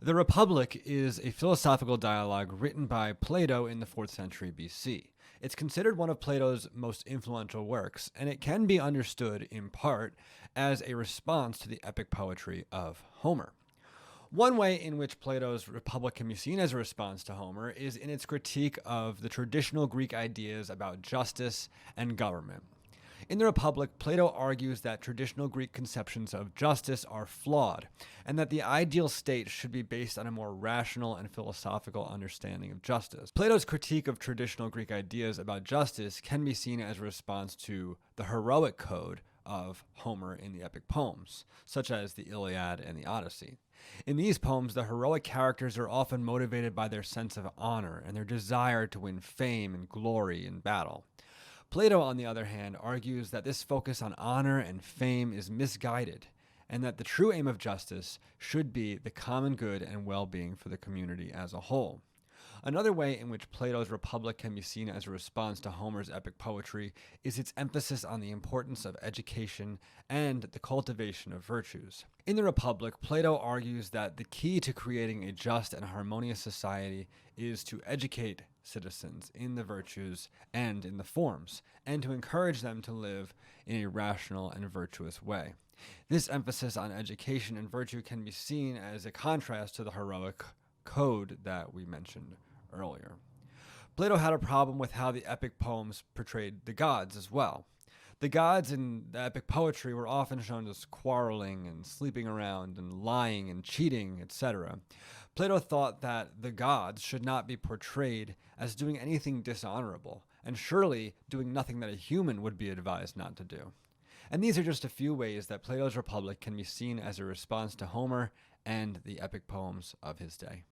The Republic is a philosophical dialogue written by Plato in the 4th century BC. It's considered one of Plato's most influential works, and it can be understood, in part, as a response to the epic poetry of Homer. One way in which Plato's Republic can be seen as a response to Homer is in its critique of the traditional Greek ideas about justice and government. In the Republic, Plato argues that traditional Greek conceptions of justice are flawed, and that the ideal state should be based on a more rational and philosophical understanding of justice. Plato's critique of traditional Greek ideas about justice can be seen as a response to the heroic code of Homer in the epic poems, such as the Iliad and the Odyssey. In these poems, the heroic characters are often motivated by their sense of honor and their desire to win fame and glory in battle. Plato, on the other hand, argues that this focus on honor and fame is misguided, and that the true aim of justice should be the common good and well-being for the community as a whole. Another way in which Plato's Republic can be seen as a response to Homer's epic poetry is its emphasis on the importance of education and the cultivation of virtues. In the Republic, Plato argues that the key to creating a just and harmonious society is to educate citizens in the virtues and in the forms, and to encourage them to live in a rational and virtuous way. This emphasis on education and virtue can be seen as a contrast to the heroic code that we mentioned earlier. Plato had a problem with how the epic poems portrayed the gods as well. The gods in the epic poetry were often shown as quarreling and sleeping around and lying and cheating, etc. Plato thought that the gods should not be portrayed as doing anything dishonorable, and surely doing nothing that a human would be advised not to do. And these are just a few ways that Plato's Republic can be seen as a response to Homer and the epic poems of his day.